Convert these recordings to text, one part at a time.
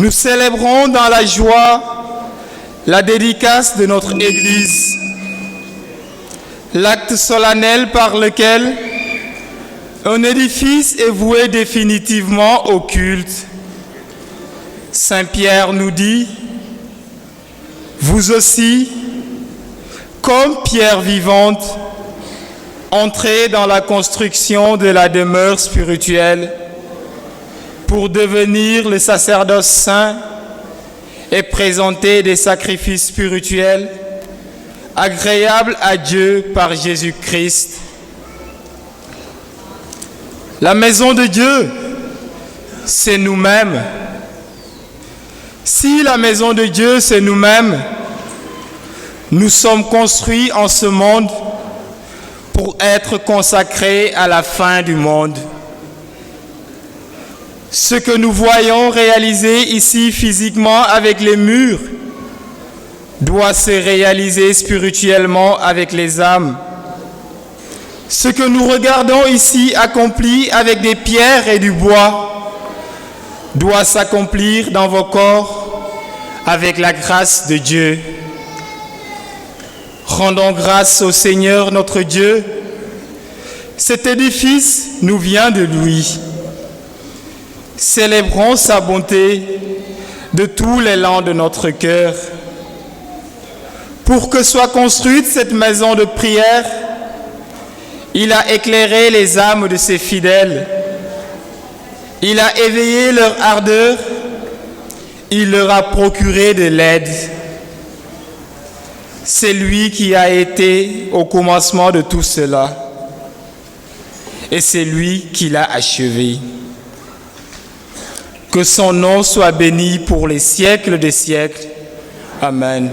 Nous célébrons dans la joie la dédicace de notre Église, l'acte solennel par lequel un édifice est voué définitivement au culte. Saint Pierre nous dit, « Vous aussi, comme pierre vivante, entrez dans la construction de la demeure spirituelle pour devenir le sacerdoce saint et présenter des sacrifices spirituels agréables à Dieu par Jésus-Christ. » La maison de Dieu, c'est nous-mêmes. Si la maison de Dieu, c'est nous-mêmes, nous sommes construits en ce monde pour être consacrés à la fin du monde. Ce que nous voyons réaliser ici physiquement avec les murs doit se réaliser spirituellement avec les âmes. Ce que nous regardons ici accompli avec des pierres et du bois doit s'accomplir dans vos corps avec la grâce de Dieu. Rendons grâce au Seigneur notre Dieu. Cet édifice nous vient de lui. Célébrons sa bonté de tout l'élan de notre cœur. Pour que soit construite cette maison de prière, il a éclairé les âmes de ses fidèles. Il a éveillé leur ardeur. Il leur a procuré de l'aide. C'est lui qui a été au commencement de tout cela. Et c'est lui qui l'a achevé. Que son nom soit béni pour les siècles des siècles. Amen.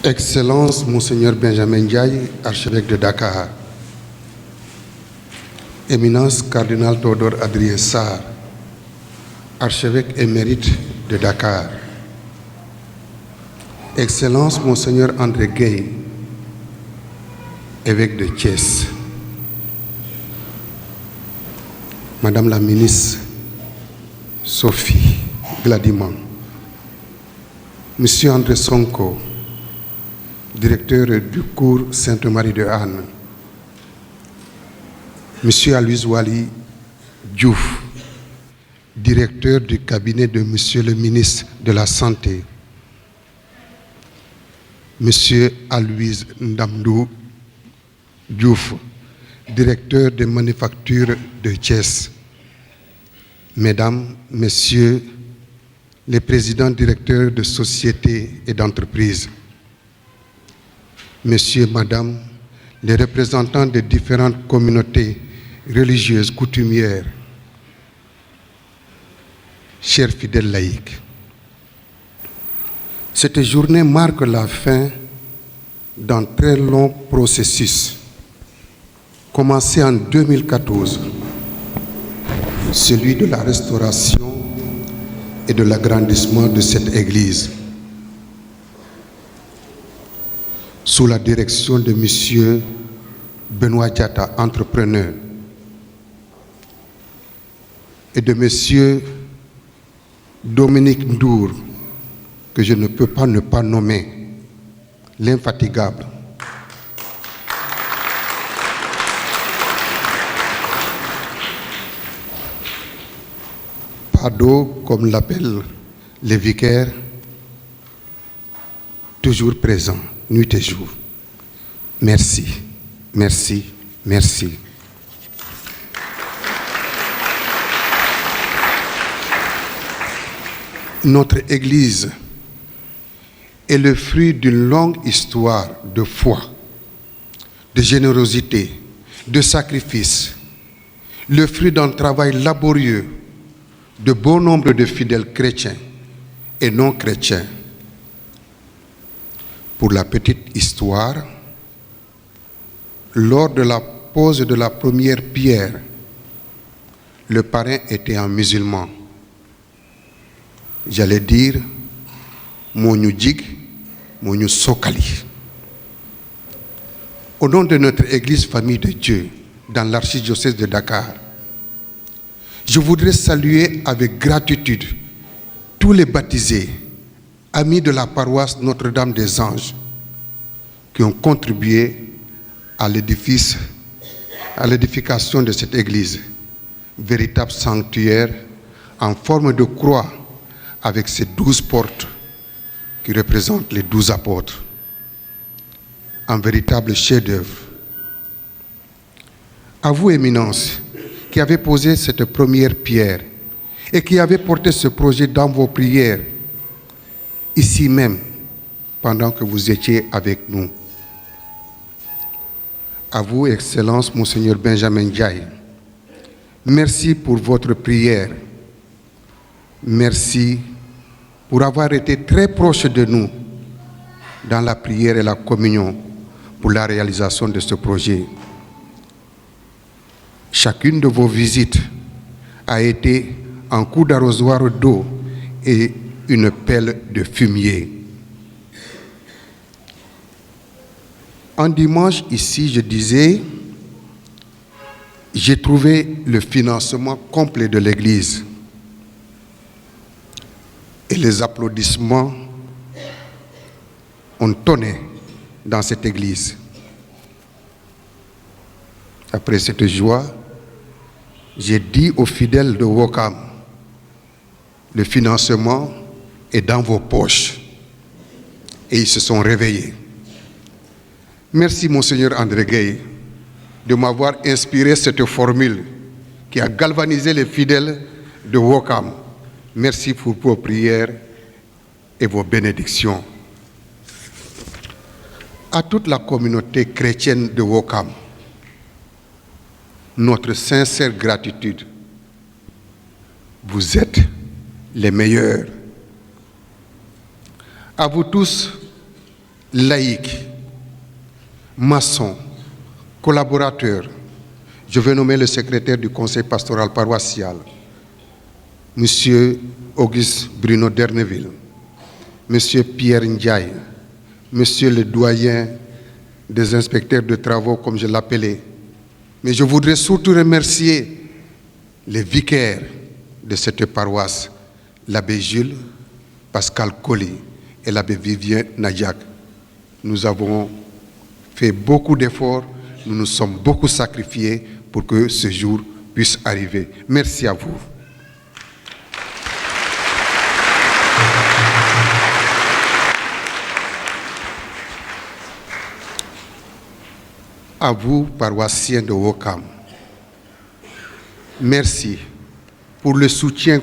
Excellence, Monseigneur Benjamin Ndiaye, archevêque de Dakar. Éminence, Cardinal Théodore Adrien Sarr, archevêque émérite de Dakar. Excellence, Monseigneur André Gueye, évêque de Thiès. Madame la ministre Sophie Gladiman. Monsieur André Sonko, directeur du cours Sainte-Marie de Anne. Monsieur Aloys Wali Diouf, directeur du cabinet de Monsieur le ministre de la Santé. Monsieur Aloys Ndamdou Diouf, directeur des manufactures de Thiès. Mesdames, Messieurs les présidents directeurs de sociétés et d'entreprises, Messieurs, Madame, les représentants des différentes communautés religieuses coutumières, chers fidèles laïcs, cette journée marque la fin d'un très long processus, commencé en 2014, celui de la restauration et de l'agrandissement de cette église, sous la direction de M. Benoît Diatta, entrepreneur, et de M. Dominique Ndour, que je ne peux pas ne pas nommer, l'infatigable. Pado, comme l'appellent les vicaires, toujours présent, nuit et jour. Merci, merci, merci. Notre Église est le fruit d'une longue histoire de foi, de générosité, de sacrifice, le fruit d'un travail laborieux de bon nombre de fidèles chrétiens et non chrétiens. Pour la petite histoire, lors de la pose de la première pierre, le parrain était un musulman. J'allais dire Monu Djig, Monu Sokali. Au nom de notre Église Famille de Dieu, dans l'archidiocèse de Dakar, je voudrais saluer avec gratitude tous les baptisés, amis de la paroisse Notre-Dame des Anges, qui ont contribué à l'édification de cette église, véritable sanctuaire en forme de croix avec ses 12 portes qui représentent les 12 apôtres. Un véritable chef-d'œuvre. À vous, Éminence, qui avez posé cette première pierre et qui avez porté ce projet dans vos prières, ici même, pendant que vous étiez avec nous. À vous, Excellence, Monseigneur Benjamin Ndiaye, merci pour votre prière. Merci pour avoir été très proche de nous dans la prière et la communion pour la réalisation de ce projet. Chacune de vos visites a été un coup d'arrosoir d'eau et une pelle de fumier. Un dimanche, ici, je disais, j'ai trouvé le financement complet de l'Église. Et les applaudissements ont tonné dans cette Église. Après cette joie, j'ai dit aux fidèles de Ouakam, le financement est dans vos poches. Et ils se sont réveillés. Merci, Monseigneur André Gueye, de m'avoir inspiré cette formule qui a galvanisé les fidèles de Ouakam. Merci pour vos prières et vos bénédictions. À toute la communauté chrétienne de Ouakam, notre sincère gratitude. Vous êtes les meilleurs. À vous tous, laïcs, maçons, collaborateurs. Je vais nommer le secrétaire du conseil pastoral paroissial, M. Auguste Bruno Derneville, M. Pierre Ndiaye, M. le doyen des inspecteurs de travaux, comme je l'appelais. Mais je voudrais surtout remercier les vicaires de cette paroisse, l'abbé Jules, Pascal Colli et l'abbé Vivien Nadiak. Nous avons fait beaucoup d'efforts, nous nous sommes beaucoup sacrifiés pour que ce jour puisse arriver. Merci à vous. À vous, paroissiens de Ouakam, merci pour le soutien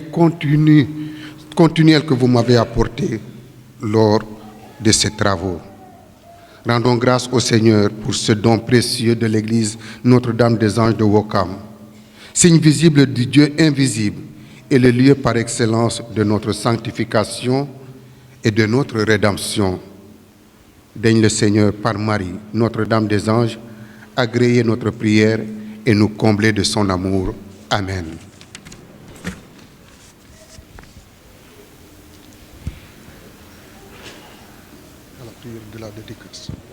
continuel que vous m'avez apporté lors de ces travaux. Rendons grâce au Seigneur pour ce don précieux de l'Église Notre-Dame des Anges de Ouakam, signe visible du Dieu invisible et le lieu par excellence de notre sanctification et de notre rédemption. Daigne le Seigneur par Marie, Notre-Dame des Anges, agréer notre prière et nous combler de son amour. Amen.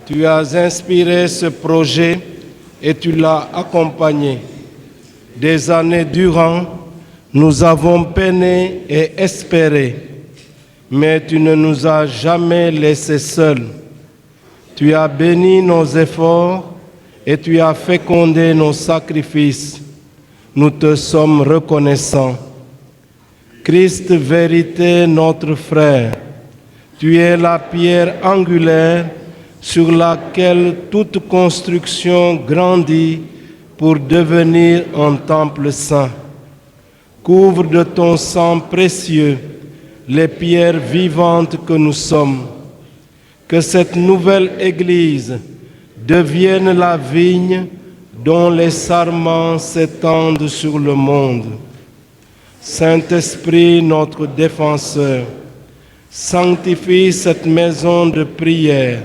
Tu as inspiré ce projet et tu l'as accompagné. Des années durant, nous avons peiné et espéré, mais tu ne nous as jamais laissés seuls. Tu as béni nos efforts et tu as fécondé nos sacrifices. Nous te sommes reconnaissants. Christ, vérité, notre frère, tu es la pierre angulaire sur laquelle toute construction grandit pour devenir un temple saint. Couvre de ton sang précieux les pierres vivantes que nous sommes. Que cette nouvelle Église devienne la vigne dont les sarments s'étendent sur le monde. Saint-Esprit, notre défenseur, sanctifie cette maison de prière.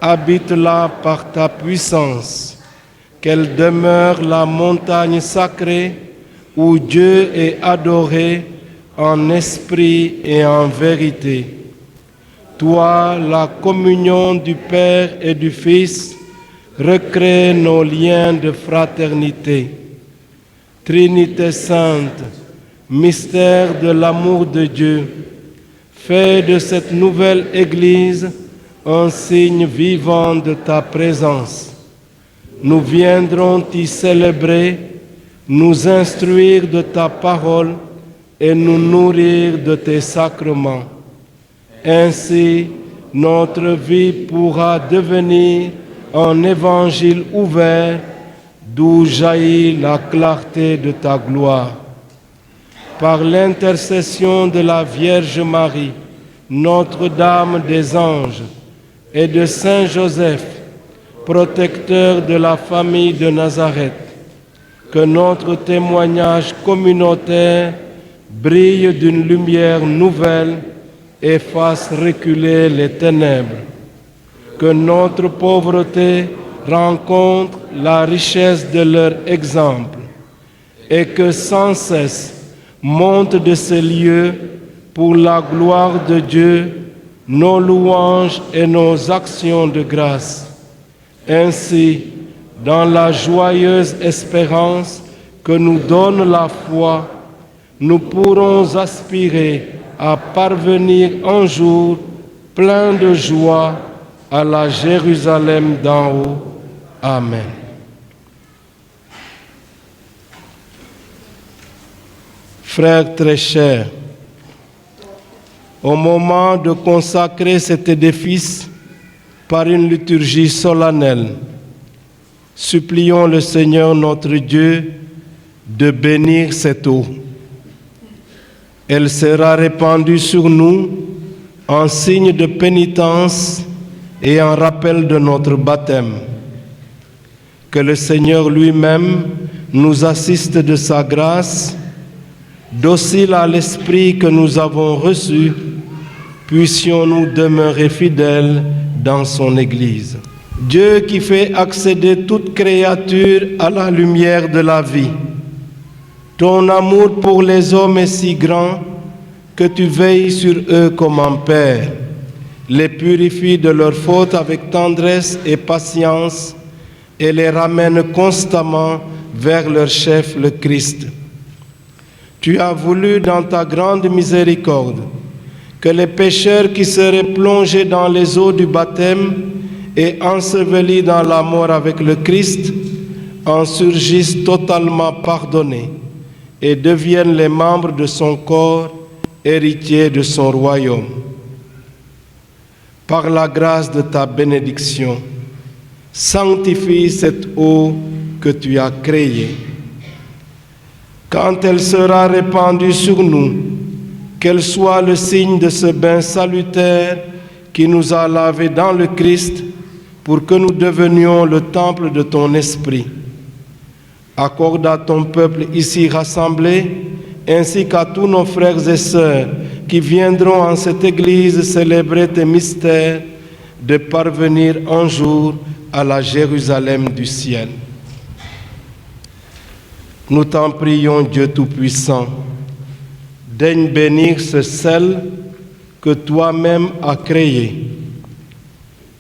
Habite-la par ta puissance. Qu'elle demeure la montagne sacrée où Dieu est adoré en esprit et en vérité. Toi, la communion du Père et du Fils, recrée nos liens de fraternité. Trinité sainte, mystère de l'amour de Dieu, fais de cette nouvelle Église un signe vivant de ta présence. Nous viendrons t'y célébrer, nous instruire de ta parole et nous nourrir de tes sacrements. Ainsi, notre vie pourra devenir un évangile ouvert d'où jaillit la clarté de ta gloire. Par l'intercession de la Vierge Marie, Notre-Dame des Anges, et de Saint Joseph, protecteur de la famille de Nazareth, que notre témoignage communautaire brille d'une lumière nouvelle et fasse reculer les ténèbres. Que notre pauvreté rencontre la richesse de leur exemple et que sans cesse monte de ces lieux pour la gloire de Dieu nos louanges et nos actions de grâce. Ainsi, dans la joyeuse espérance que nous donne la foi, nous pourrons aspirer à parvenir un jour plein de joie à la Jérusalem d'en haut. Amen. Frères très chers, au moment de consacrer cet édifice par une liturgie solennelle, supplions le Seigneur notre Dieu de bénir cette eau. Elle sera répandue sur nous en signe de pénitence et en rappel de notre baptême. Que le Seigneur lui-même nous assiste de sa grâce, docile à l'Esprit que nous avons reçu, puissions-nous demeurer fidèles dans son Église. Dieu qui fait accéder toute créature à la lumière de la vie. Ton amour pour les hommes est si grand que tu veilles sur eux comme un père, les purifie de leurs fautes avec tendresse et patience et les ramène constamment vers leur chef, le Christ. Tu as voulu dans ta grande miséricorde que les pécheurs qui seraient plongés dans les eaux du baptême et ensevelis dans la mort avec le Christ en surgissent totalement pardonnés et deviennent les membres de son corps, héritiers de son royaume. Par la grâce de ta bénédiction, sanctifie cette eau que tu as créée. Quand elle sera répandue sur nous, qu'elle soit le signe de ce bain salutaire qui nous a lavés dans le Christ pour que nous devenions le temple de ton esprit. Accorde à ton peuple ici rassemblé, ainsi qu'à tous nos frères et sœurs qui viendront en cette église célébrer tes mystères, de parvenir un jour à la Jérusalem du ciel. Nous t'en prions, Dieu Tout-Puissant, daigne bénir ce sel que toi-même as créé.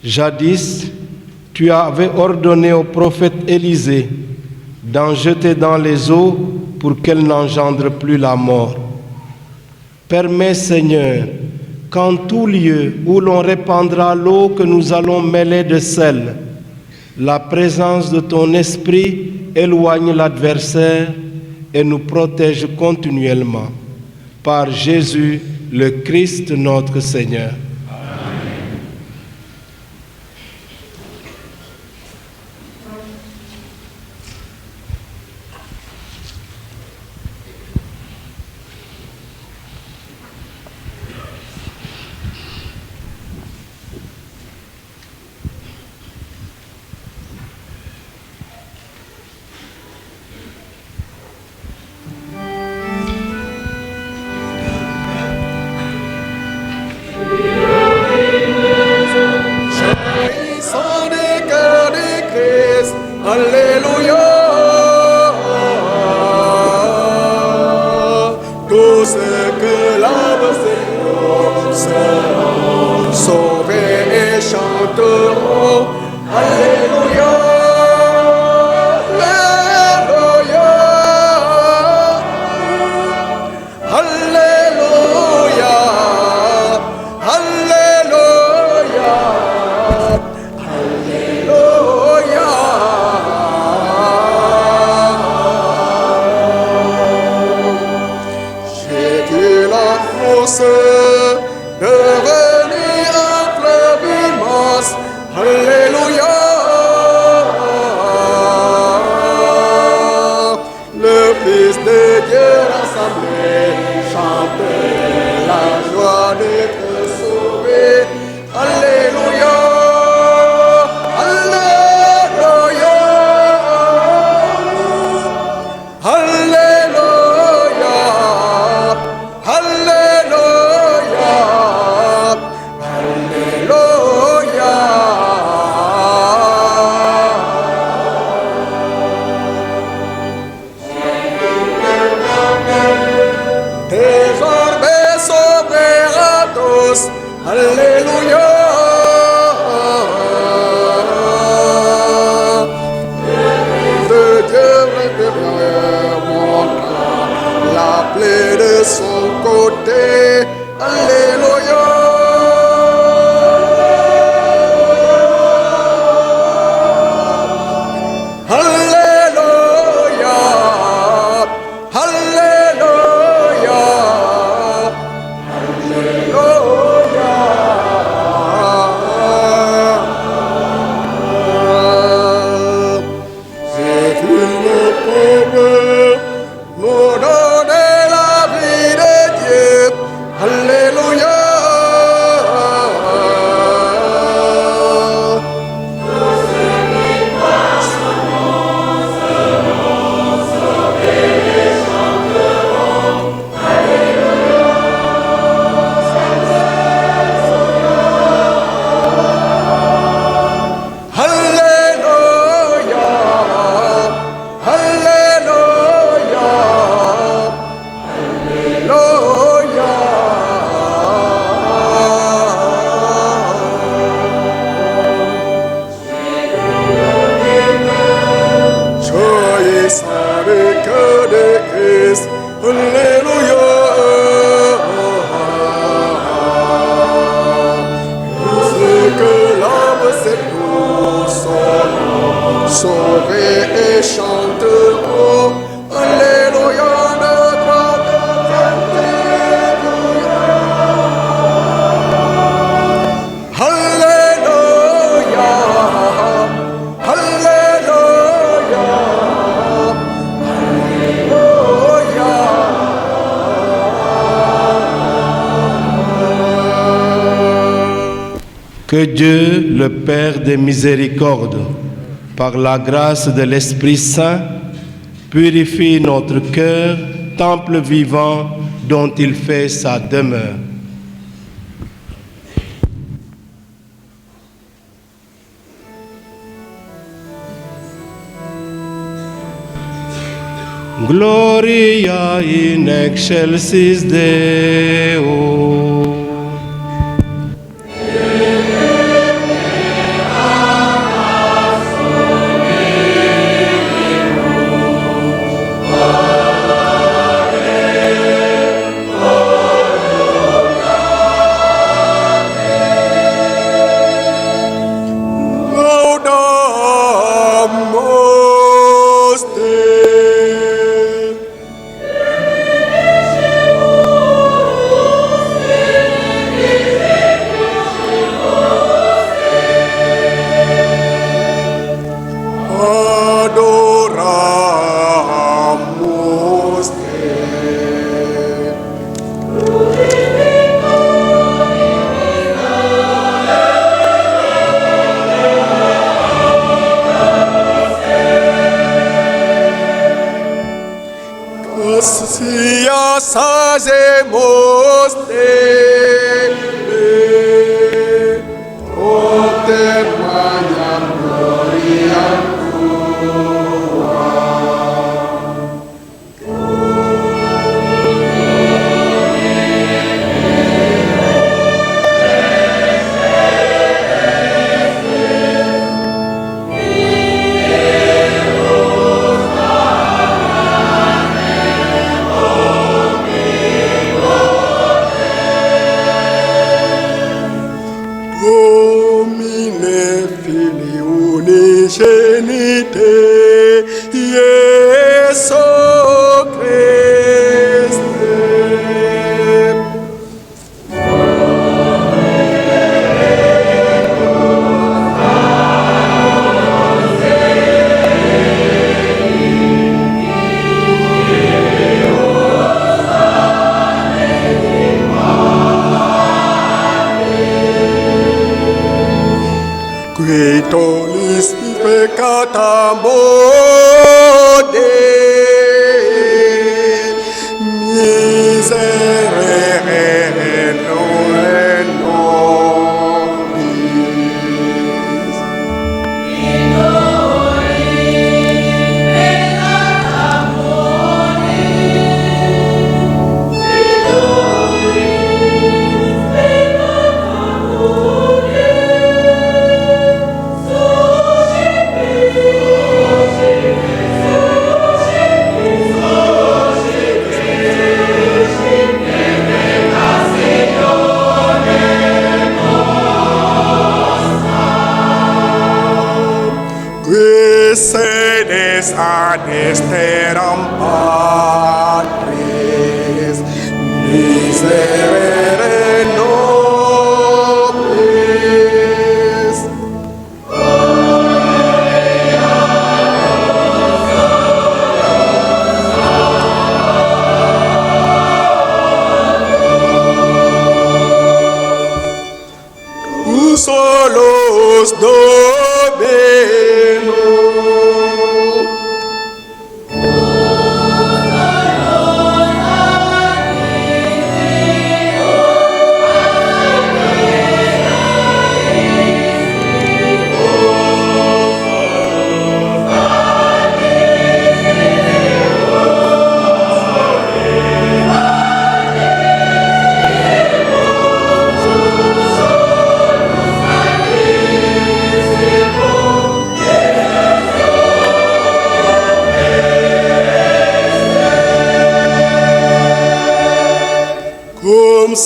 Jadis, tu avais ordonné au prophète Élisée d'en jeter dans les eaux pour qu'elle n'engendre plus la mort. Permets, Seigneur, qu'en tout lieu où l'on répandra l'eau que nous allons mêler de sel, la présence de ton esprit éloigne l'adversaire et nous protège continuellement. Par Jésus, le Christ notre Seigneur. Que Dieu, le Père des miséricordes, par la grâce de l'Esprit Saint, purifie notre cœur, temple vivant dont il fait sa demeure. Gloria in excelsis Deo.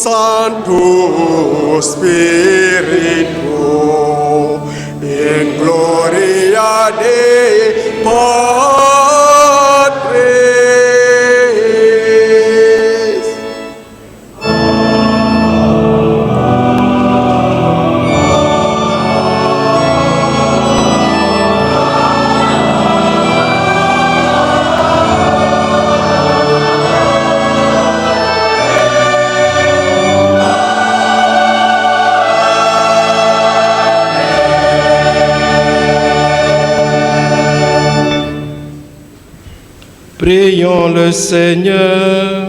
Santo Spiritu in gloria Dei Patris. Prions le Seigneur.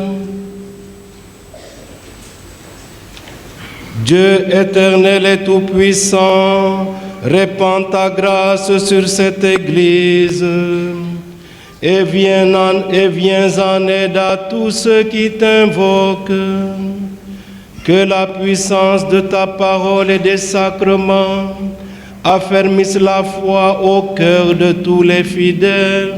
Dieu éternel et tout-puissant, répands ta grâce sur cette Église et viens en aide à tous ceux qui t'invoquent. Que la puissance de ta parole et des sacrements affermisse la foi au cœur de tous les fidèles.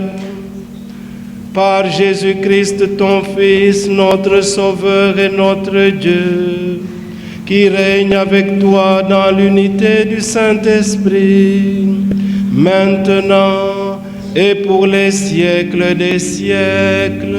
Par Jésus-Christ, ton Fils, notre Sauveur et notre Dieu, qui règne avec toi dans l'unité du Saint-Esprit, maintenant et pour les siècles des siècles.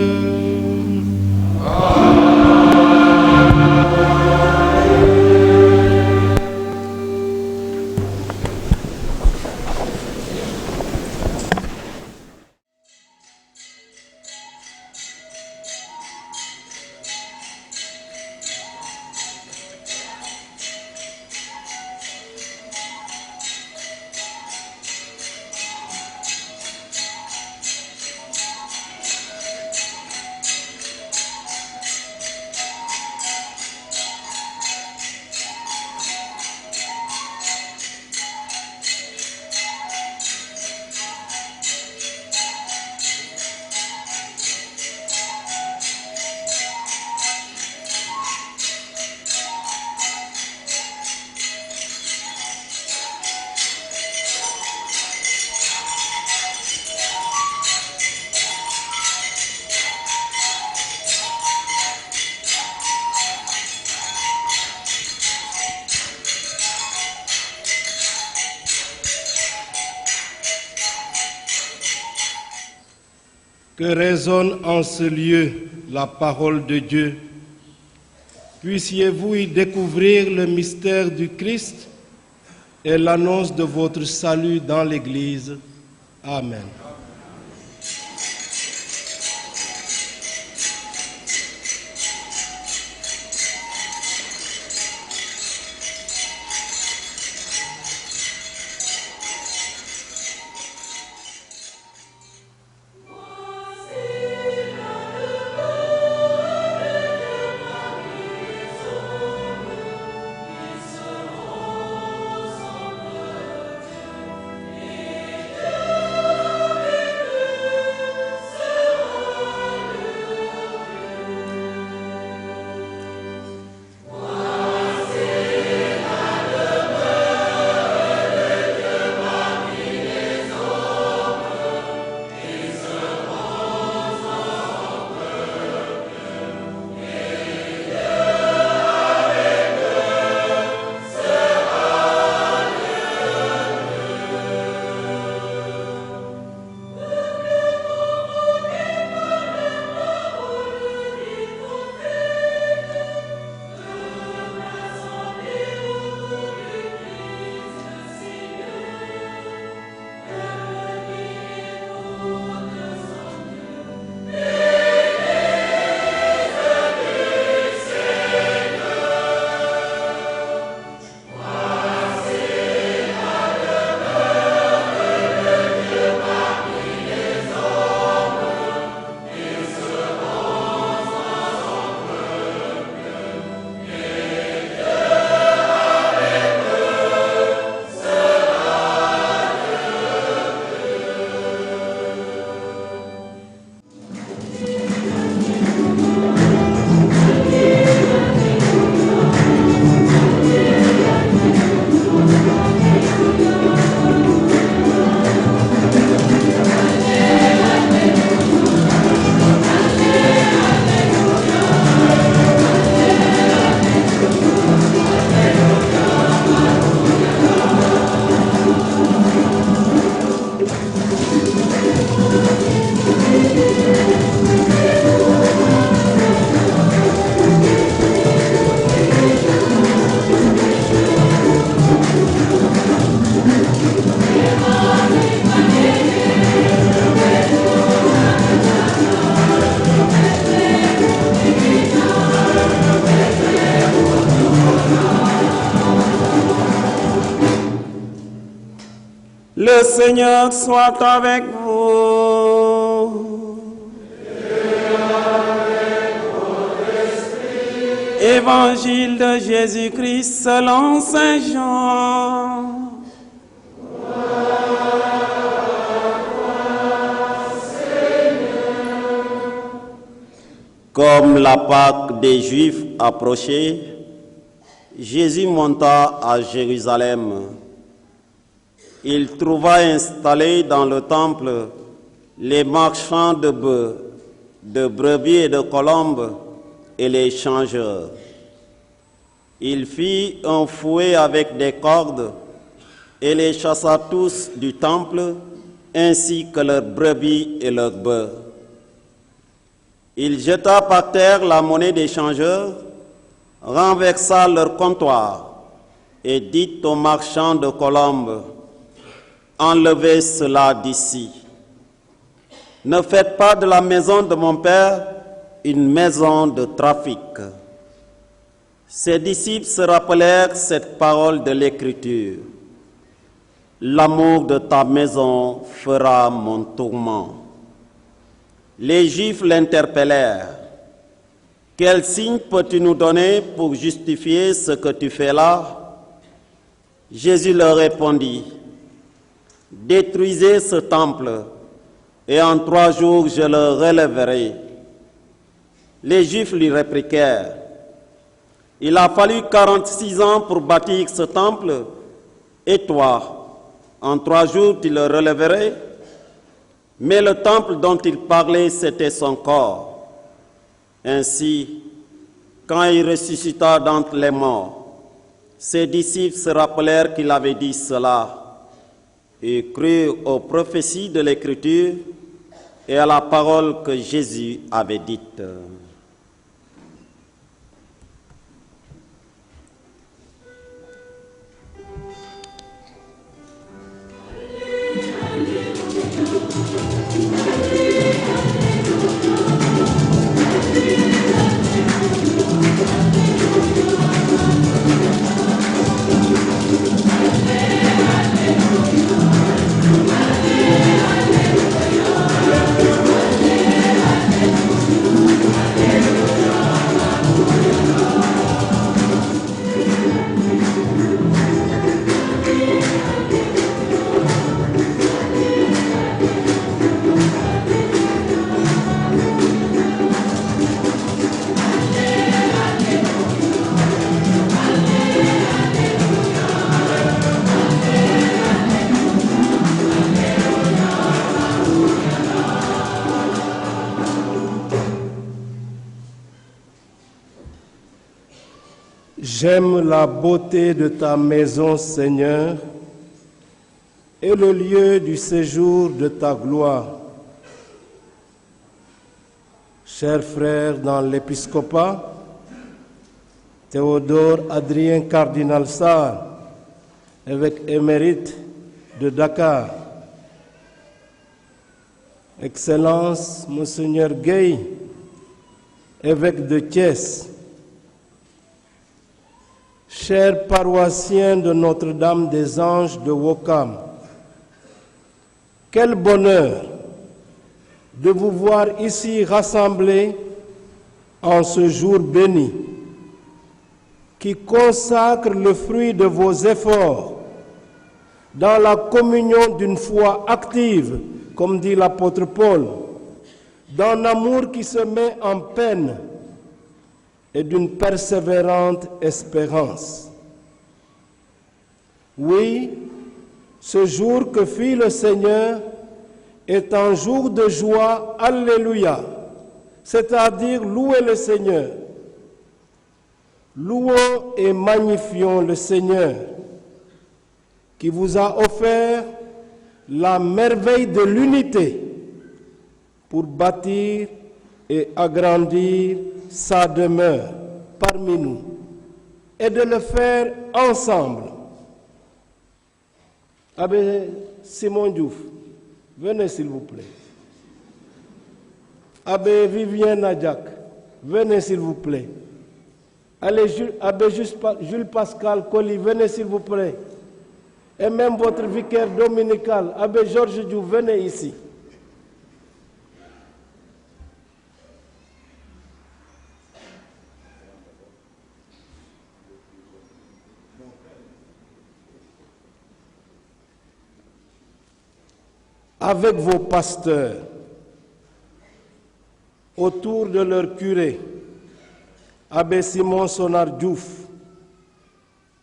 Que résonne en ce lieu la parole de Dieu. Puissiez-vous y découvrir le mystère du Christ et l'annonce de votre salut dans l'Église. Amen. Le Seigneur soit avec vous. Évangile de Jésus-Christ selon Saint Jean. Comme la Pâque des Juifs approchait, Jésus monta à Jérusalem. Il trouva installés dans le temple les marchands de bœufs, de brebis et de colombes et les changeurs. Il fit un fouet avec des cordes et les chassa tous du temple, ainsi que leurs brebis et leurs bœufs. Il jeta par terre la monnaie des changeurs, renversa leur comptoir et dit aux marchands de colombes: enlevez cela d'ici. Ne faites pas de la maison de mon Père une maison de trafic. Ses disciples se rappelèrent cette parole de l'Écriture: l'amour de ta maison fera mon tourment. Les Juifs l'interpellèrent: quel signe peux-tu nous donner pour justifier ce que tu fais là? Jésus leur répondit: détruisez ce temple, et en 3 jours je le relèverai. Les Juifs lui répliquèrent: il a fallu 46 ans pour bâtir ce temple, et toi, en 3 jours tu le relèverais? Mais le temple dont il parlait, c'était son corps. Ainsi, quand il ressuscita d'entre les morts, ses disciples se rappelèrent qu'il avait dit cela et crurent aux prophéties de l'Écriture et à la parole que Jésus avait dite. J'aime la beauté de ta maison, Seigneur, et le lieu du séjour de ta gloire. Chers frères dans l'épiscopat, Théodore Adrien Cardinal Sarr, évêque émérite de Dakar, Excellence Monseigneur Gueye, évêque de Thiès, chers paroissiens de Notre-Dame des Anges de Ouakam, quel bonheur de vous voir ici rassemblés en ce jour béni qui consacre le fruit de vos efforts dans la communion d'une foi active, comme dit l'apôtre Paul, d'un amour qui se met en peine et d'une persévérante espérance. Oui, ce jour que fit le Seigneur est un jour de joie, alléluia, c'est-à-dire louez le Seigneur. Louons et magnifions le Seigneur qui vous a offert la merveille de l'unité pour bâtir et agrandir sa demeure parmi nous et de le faire ensemble. Abbé Simon Diouf, venez s'il vous plaît. Abbé Vivien Nadjak, venez s'il vous plaît. Allez, Abbé Jules Pascal Colli, venez s'il vous plaît. Et même votre vicaire dominical, Abbé Georges Diouf, venez ici. avec vos pasteurs, autour de leur curé, Abbé Simon Sonar Diouf,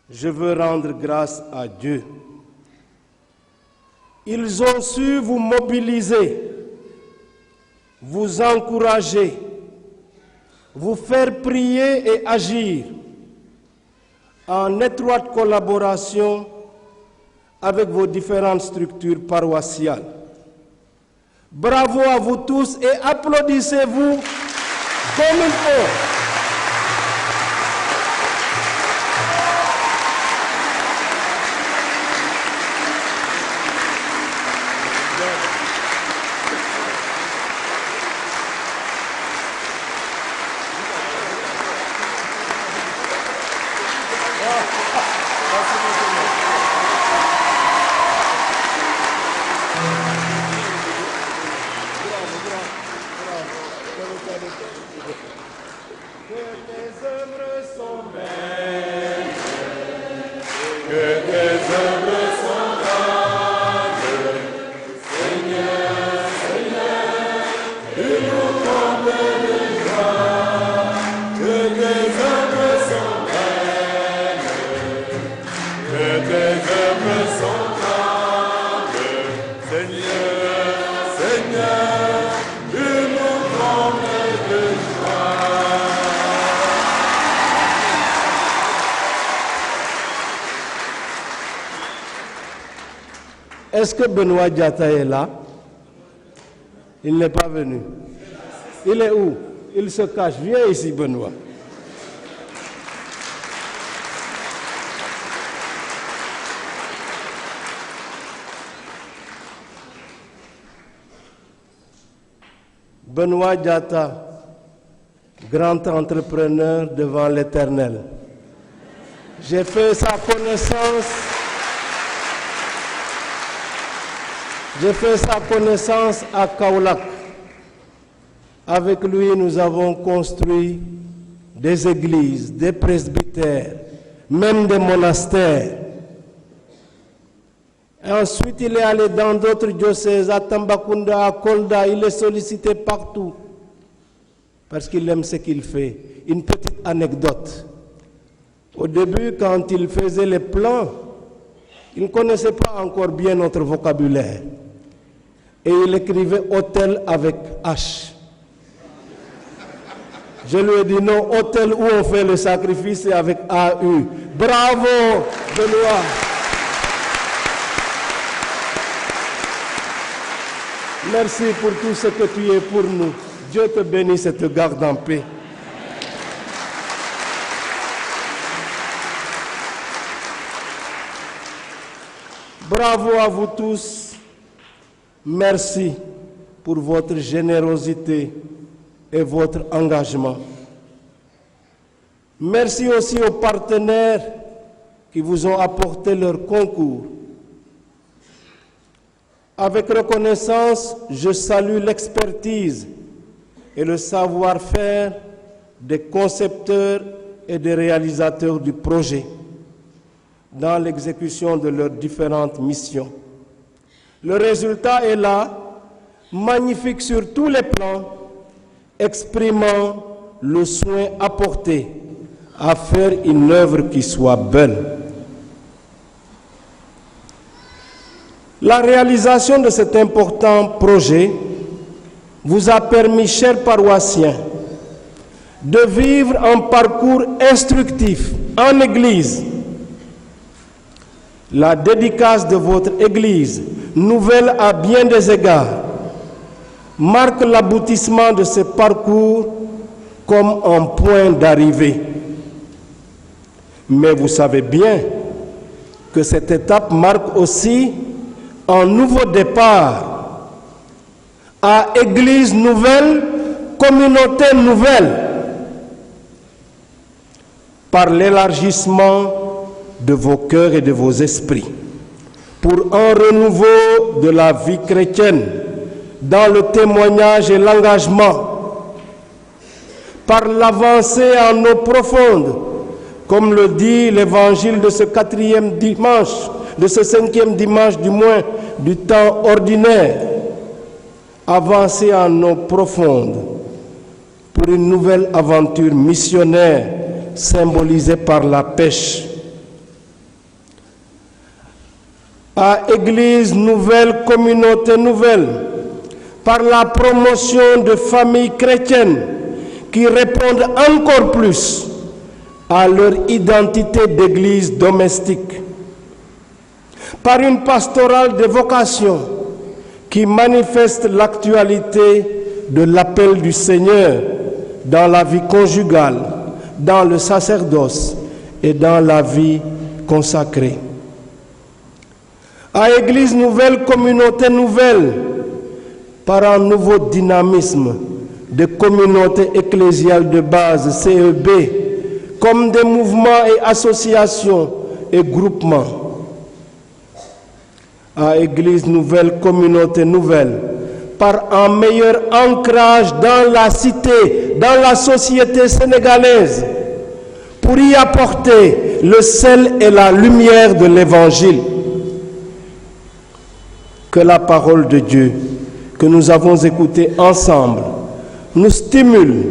je veux rendre grâce à Dieu. Ils ont su vous mobiliser, vous encourager, vous faire prier et agir en étroite collaboration avec vos différentes structures paroissiales. Bravo à vous tous et applaudissez-vous comme il faut. Est-ce que Benoît Diatta est là? Il n'est pas venu. Il est où? Il se cache. Viens ici, Benoît. Benoît Diatta, grand entrepreneur devant l'Éternel. J'ai fait sa connaissance à Kaolack. Avec lui, nous avons construit des églises, des presbytères, même des monastères. Et ensuite, il est allé dans d'autres diocèses, à Tambacounda, à Kolda, il est sollicité partout, parce qu'il aime ce qu'il fait. Une petite anecdote. Au début, quand il faisait les plans, il ne connaissait pas encore bien notre vocabulaire. Et il écrivait hôtel avec H. Je lui ai dit non, hôtel où on fait le sacrifice, c'est avec AU. Bravo, Benoît. Merci pour tout ce que tu es pour nous. Dieu te bénisse et te garde en paix. Bravo à vous tous. Merci pour votre générosité et votre engagement. Merci aussi aux partenaires qui vous ont apporté leur concours. Avec reconnaissance, je salue l'expertise et le savoir-faire des concepteurs et des réalisateurs du projet dans l'exécution de leurs différentes missions. Le résultat est là, magnifique sur tous les plans, exprimant le soin apporté à faire une œuvre qui soit belle. La réalisation de cet important projet vous a permis, chers paroissiens, de vivre un parcours instructif en Église. La dédicace de votre Église, nouvelle à bien des égards, marque l'aboutissement de ce parcours comme un point d'arrivée. Mais vous savez bien que cette étape marque aussi un nouveau départ à Église nouvelle, communauté nouvelle, par l'élargissement de vos cœurs et de vos esprits, pour un renouveau de la vie chrétienne dans le témoignage et l'engagement, par l'avancée en eau profonde Comme le dit l'évangile de ce quatrième dimanche, de ce cinquième dimanche du mois du temps ordinaire, avancez en eau profonde pour une nouvelle aventure missionnaire symbolisée par la pêche. À Église nouvelle, communauté nouvelle, par la promotion de familles chrétiennes qui répondent encore plus à leur identité d'église domestique, par une pastorale de vocation qui manifeste l'actualité de l'appel du Seigneur dans la vie conjugale, dans le sacerdoce et dans la vie consacrée. À Église nouvelle, communauté nouvelle, par un nouveau dynamisme de communautés ecclésiales de base, CEB, comme des mouvements et associations et groupements. À Église nouvelle, communauté nouvelle, par un meilleur ancrage dans la cité, dans la société sénégalaise, pour y apporter le sel et la lumière de l'Évangile. Que la parole de Dieu que nous avons écoutée ensemble nous stimule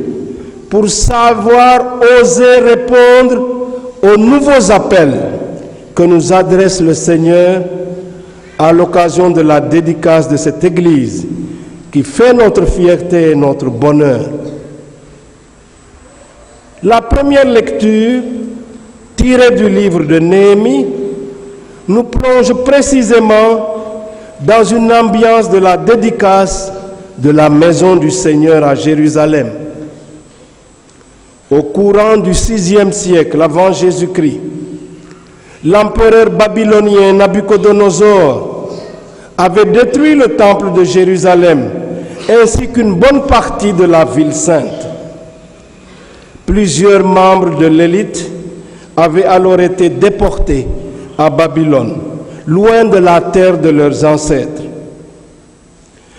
pour savoir oser répondre aux nouveaux appels que nous adresse le Seigneur à l'occasion de la dédicace de cette Église qui fait notre fierté et notre bonheur. La première lecture, tirée du livre de Néhémie, nous plonge précisément dans une ambiance de la dédicace de la maison du Seigneur à Jérusalem. Au courant du VIe siècle avant Jésus-Christ, l'empereur babylonien Nabuchodonosor avait détruit le temple de Jérusalem ainsi qu'une bonne partie de la ville sainte. Plusieurs membres de l'élite avaient alors été déportés à Babylone, loin de la terre de leurs ancêtres.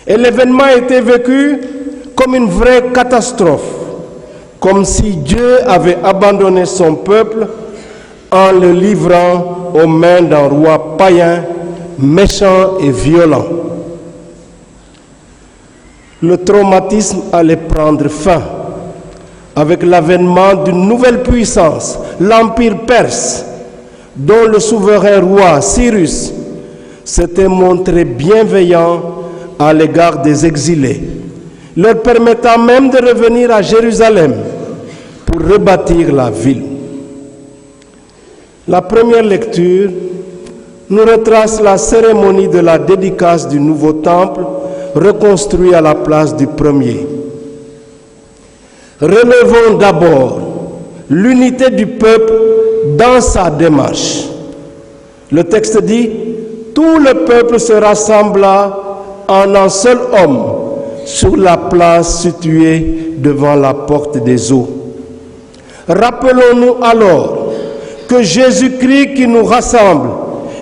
Et l'événement était vécu comme une vraie catastrophe, comme si Dieu avait abandonné son peuple en le livrant aux mains d'un roi païen, méchant et violent. Le traumatisme allait prendre fin avec l'avènement d'une nouvelle puissance, l'Empire perse, dont le souverain roi Cyrus s'était montré bienveillant à l'égard des exilés, leur permettant même de revenir à Jérusalem pour rebâtir la ville. La première lecture nous retrace la cérémonie de la dédicace du nouveau temple reconstruit à la place du premier. Relevons d'abord l'unité du peuple dans sa démarche. Le texte dit « Tout le peuple se rassembla en un seul homme sur la place située devant la porte des eaux. » Rappelons-nous alors que Jésus-Christ qui nous rassemble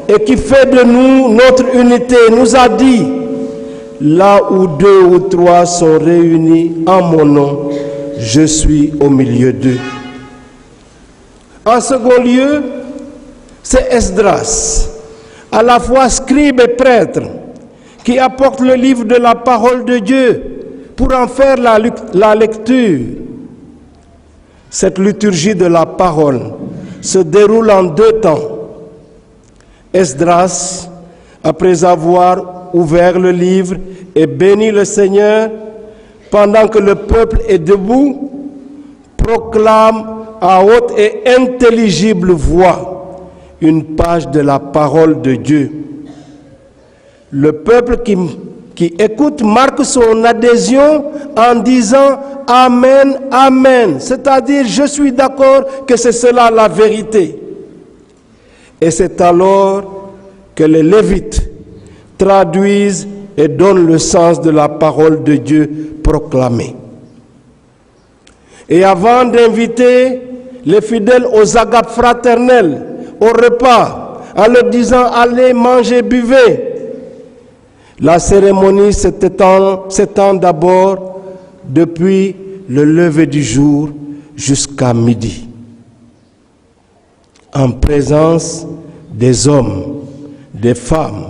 et qui fait de nous notre unité nous a dit « Là où 2 ou 3 sont réunis en mon nom, je suis au milieu d'eux. » En second lieu, c'est Esdras, à la fois scribe et prêtre, qui apporte le livre de la parole de Dieu pour en faire la lecture. Cette liturgie de la parole se déroule en 2 temps. Esdras, après avoir ouvert le livre et béni le Seigneur, pendant que le peuple est debout, proclame à haute et intelligible voix une page de la parole de Dieu. Le peuple qui écoute marque son adhésion en disant « Amen, Amen », c'est-à-dire « Je suis d'accord que c'est cela la vérité ». Et c'est alors que les Lévites traduisent et donnent le sens de la parole de Dieu proclamée. Et avant d'inviter les fidèles aux agapes fraternelles, au repas, en leur disant « Allez manger, buvez », la cérémonie s'étend d'abord depuis le lever du jour jusqu'à midi. en présence des hommes, des femmes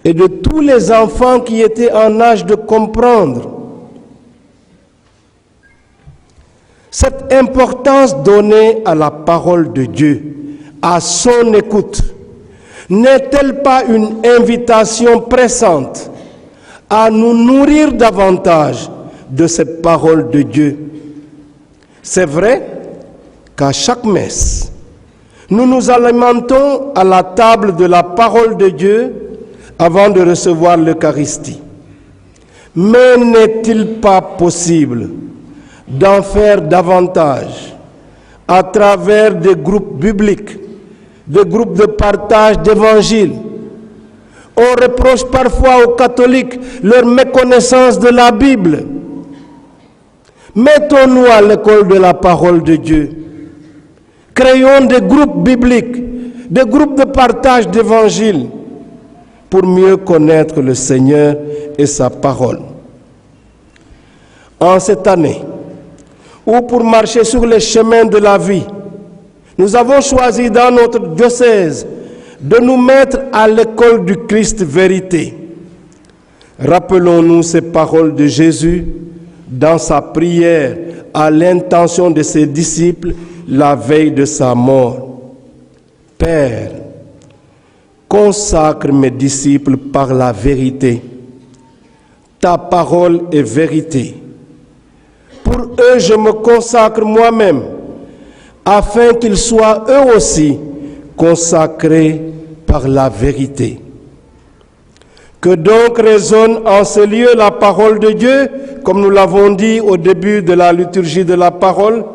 et de tous les enfants qui étaient en âge de comprendre. Cette importance donnée à la parole de Dieu, à son écoute, n'est-elle pas une invitation pressante à nous nourrir davantage de cette parole de Dieu? C'est vrai qu'à chaque messe, nous nous alimentons à la table de la parole de Dieu avant de recevoir l'Eucharistie. Mais n'est-il pas possible d'en faire davantage à travers des groupes bibliques, des groupes de partage d'évangile? On reproche parfois aux catholiques leur méconnaissance de la Bible. Mettons-nous à l'école de la parole de Dieu. Créons des groupes bibliques, des groupes de partage d'évangile pour mieux connaître le Seigneur et sa parole. En cette année, ou pour marcher sur les chemins de la vie, nous avons choisi dans notre diocèse de nous mettre à l'école du Christ vérité. Rappelons-nous ces paroles de Jésus dans sa prière à l'intention de ses disciples la veille de sa mort. Père, consacre mes disciples par la vérité. Ta parole est vérité. Pour eux, je me consacre moi-même, afin qu'ils soient eux aussi consacrés par la vérité. Que donc résonne en ce lieu la parole de Dieu, comme nous l'avons dit au début de la liturgie de la parole,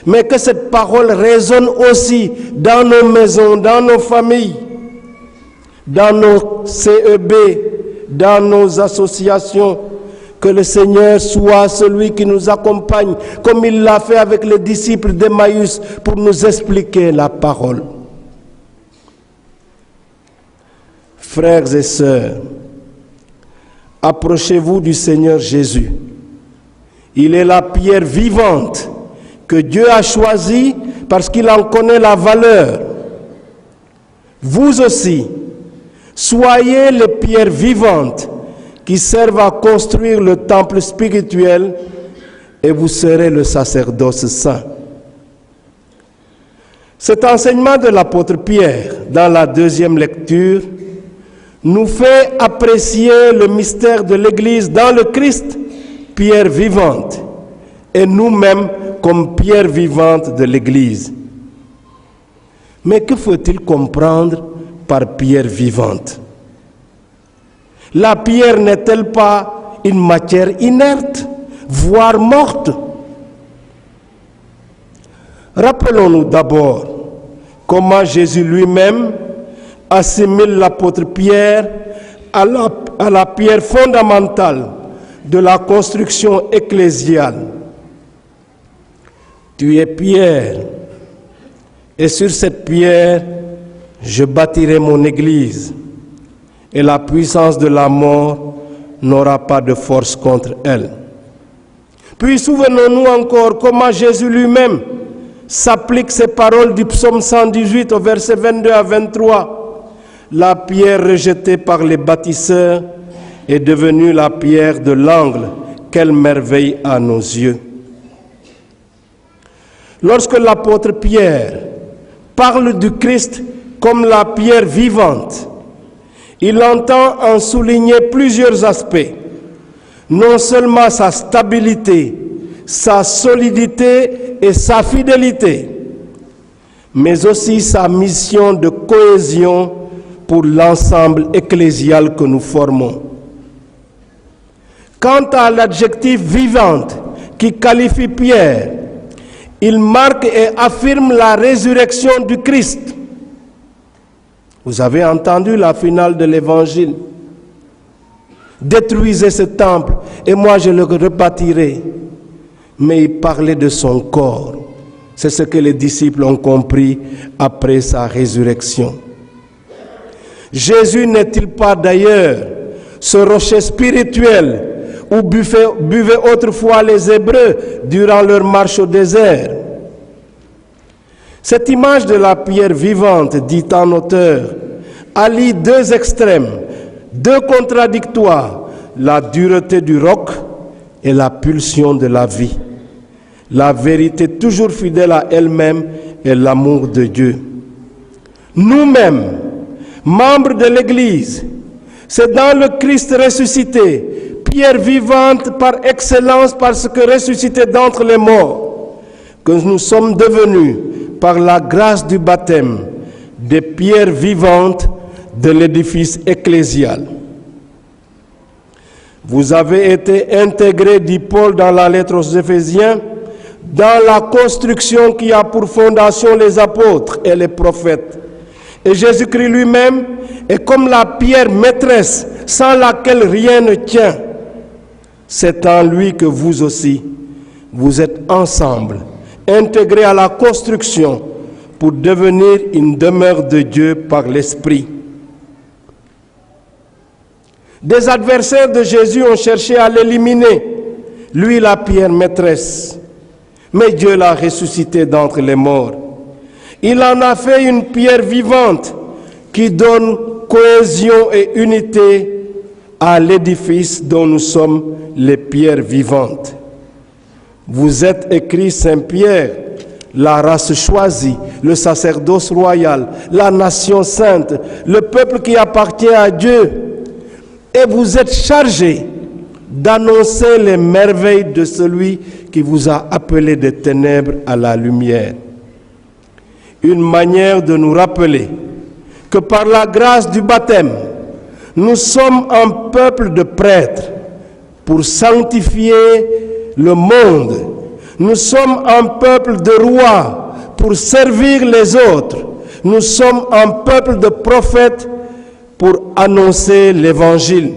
mais que cette parole résonne aussi dans nos maisons, dans nos familles, dans nos CEB, dans nos associations. Que le Seigneur soit celui qui nous accompagne, comme il l'a fait avec les disciples d'Emmaüs, pour nous expliquer la parole. Frères et sœurs, approchez-vous du Seigneur Jésus. Il est la pierre vivante que Dieu a choisie parce qu'il en connaît la valeur. Vous aussi, soyez les pierres vivantes qui servent à construire le temple spirituel, et vous serez le sacerdoce saint. Cet enseignement de l'apôtre Pierre, dans la deuxième lecture, nous fait apprécier le mystère de l'Église dans le Christ, pierre vivante, et nous-mêmes comme pierre vivante de l'Église. Mais que faut-il comprendre par pierre vivante? La pierre n'est-elle pas une matière inerte, voire morte? Rappelons-nous d'abord comment Jésus lui-même assimile l'apôtre Pierre à la pierre fondamentale de la construction ecclésiale. Tu es pierre, et sur cette pierre, je bâtirai mon église, et la puissance de la mort n'aura pas de force contre elle. Puis souvenons-nous encore comment Jésus lui-même s'applique ces paroles du psaume 118 au verset 22 à 23. La pierre rejetée par les bâtisseurs est devenue la pierre de l'angle. Quelle merveille à nos yeux! Lorsque l'apôtre Pierre parle du Christ comme la pierre vivante, il entend en souligner plusieurs aspects. Non seulement sa stabilité, sa solidité et sa fidélité, mais aussi sa mission de cohésion pour l'ensemble ecclésial que nous formons. Quant à l'adjectif vivante qui qualifie Pierre, il marque et affirme la résurrection du Christ. Vous avez entendu la finale de l'Évangile. Détruisez ce temple et moi je le rebâtirai. Mais il parlait de son corps. C'est ce que les disciples ont compris après sa résurrection. Jésus n'est-il pas d'ailleurs ce rocher spirituel où buvaient autrefois les Hébreux durant leur marche au désert? Cette image de la pierre vivante, dit en auteur, allie deux extrêmes, deux contradictoires, la dureté du roc et la pulsion de la vie. La vérité toujours fidèle à elle-même et l'amour de Dieu. Nous-mêmes, membres de l'Église, c'est dans le Christ ressuscité, pierre vivante par excellence parce que ressuscité d'entre les morts, que nous sommes devenus, par la grâce du baptême, des pierres vivantes de l'édifice ecclésial. Vous avez été intégrés, dit Paul dans la lettre aux Éphésiens, dans la construction qui a pour fondation les apôtres et les prophètes. Et Jésus-Christ lui-même est comme la pierre maîtresse sans laquelle rien ne tient. C'est en lui que vous aussi, vous êtes ensemble, intégrés à la construction pour devenir une demeure de Dieu par l'Esprit. Des adversaires de Jésus ont cherché à l'éliminer, lui la pierre maîtresse. Mais Dieu l'a ressuscité d'entre les morts. Il en a fait une pierre vivante qui donne cohésion et unité à l'édifice dont nous sommes les pierres vivantes. Vous êtes écrit Saint-Pierre, la race choisie, le sacerdoce royal, la nation sainte, le peuple qui appartient à Dieu. Et vous êtes chargés d'annoncer les merveilles de celui qui vous a appelés des ténèbres à la lumière. Une manière de nous rappeler que par la grâce du baptême, nous sommes un peuple de prêtres pour sanctifier le monde. Nous sommes un peuple de rois pour servir les autres. Nous sommes un peuple de prophètes pour annoncer l'Évangile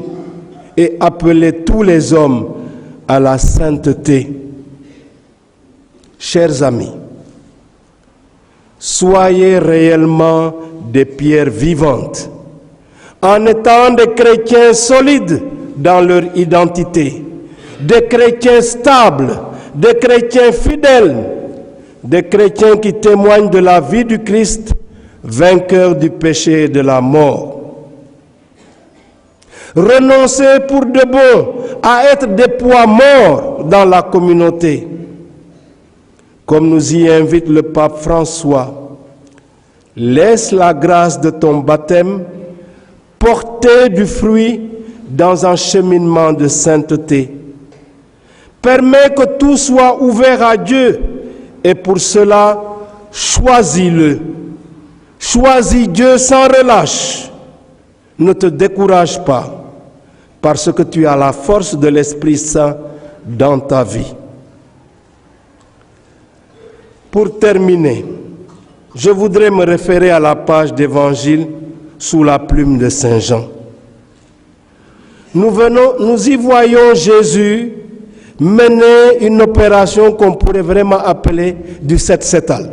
et appeler tous les hommes à la sainteté. Chers amis, soyez réellement des pierres vivantes, en étant des chrétiens solides dans leur identité, des chrétiens stables, des chrétiens fidèles, des chrétiens qui témoignent de la vie du Christ, vainqueur du péché et de la mort. Renoncez pour de bon à être des poids morts dans la communauté. Comme nous y invite le pape François, laisse la grâce de ton baptême porter du fruit dans un cheminement de sainteté. Permets que tout soit ouvert à Dieu et pour cela, choisis-le. Choisis Dieu sans relâche. Ne te décourage pas parce que tu as la force de l'Esprit Saint dans ta vie. Pour terminer, je voudrais me référer à la page d'Évangile sous la plume de Saint Jean. Nous y voyons Jésus mener une opération qu'on pourrait vraiment appeler du septennat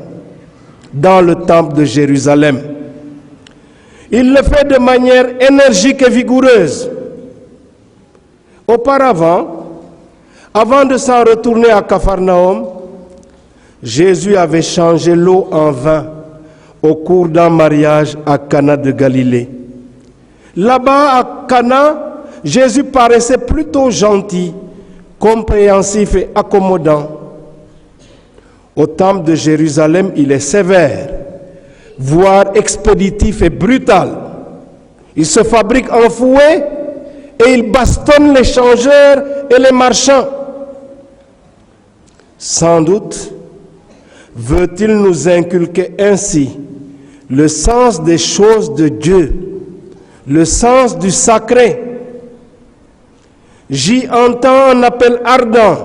dans le temple de Jérusalem. Il le fait de manière énergique et vigoureuse. Auparavant, avant de s'en retourner à Capharnaüm, Jésus avait changé l'eau en vin au cours d'un mariage à Cana de Galilée. Là-bas, à Cana, Jésus paraissait plutôt gentil, compréhensif et accommodant. Au temple de Jérusalem, il est sévère, voire expéditif et brutal. Il se fabrique un fouet et il bastonne les changeurs et les marchands. Sans doute, veut-il nous inculquer ainsi le sens des choses de Dieu, le sens du sacré. J'y entends un appel ardent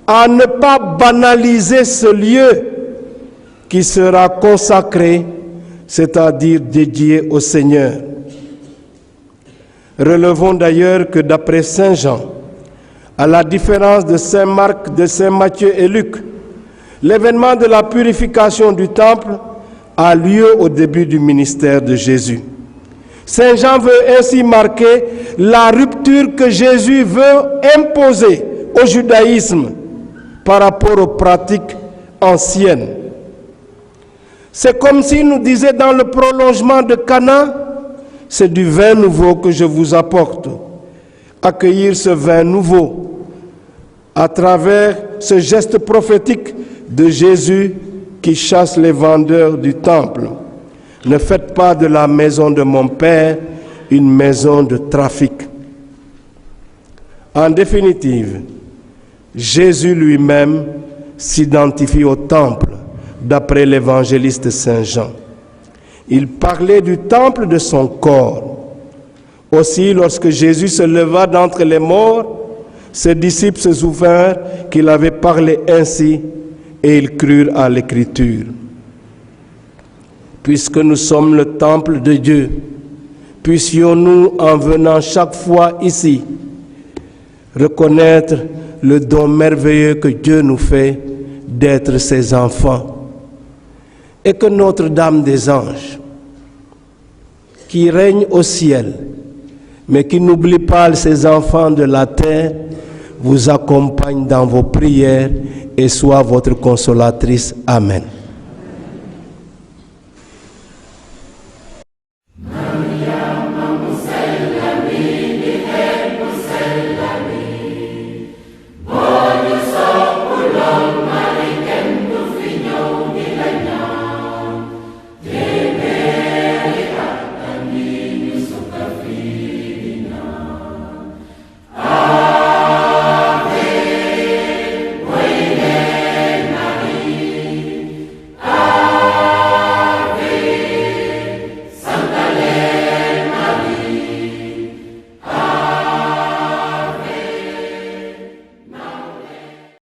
à ne pas banaliser ce lieu qui sera consacré, c'est-à-dire dédié au Seigneur. Relevons d'ailleurs que d'après Saint Jean, à la différence de Saint Marc, de Saint Matthieu et Luc, l'événement de la purification du temple a lieu au début du ministère de Jésus. Saint Jean veut ainsi marquer la rupture que Jésus veut imposer au judaïsme par rapport aux pratiques anciennes. C'est comme s'il nous disait dans le prolongement de Cana, c'est du vin nouveau que je vous apporte. Accueillir ce vin nouveau à travers ce geste prophétique de Jésus qui chasse les vendeurs du temple. Ne faites pas de la maison de mon Père une maison de trafic. En définitive, Jésus lui-même s'identifie au temple d'après l'évangéliste Saint Jean. Il parlait du temple de son corps. Aussi, lorsque Jésus se leva d'entre les morts, ses disciples se souvinrent qu'il avait parlé ainsi et ils crurent à l'Écriture. Puisque nous sommes le temple de Dieu, puissions-nous, en venant chaque fois ici, reconnaître le don merveilleux que Dieu nous fait d'être ses enfants. Et que Notre-Dame des Anges, qui règne au ciel, mais qui n'oublie pas ses enfants de la terre, vous accompagne dans vos prières et soit votre consolatrice. Amen.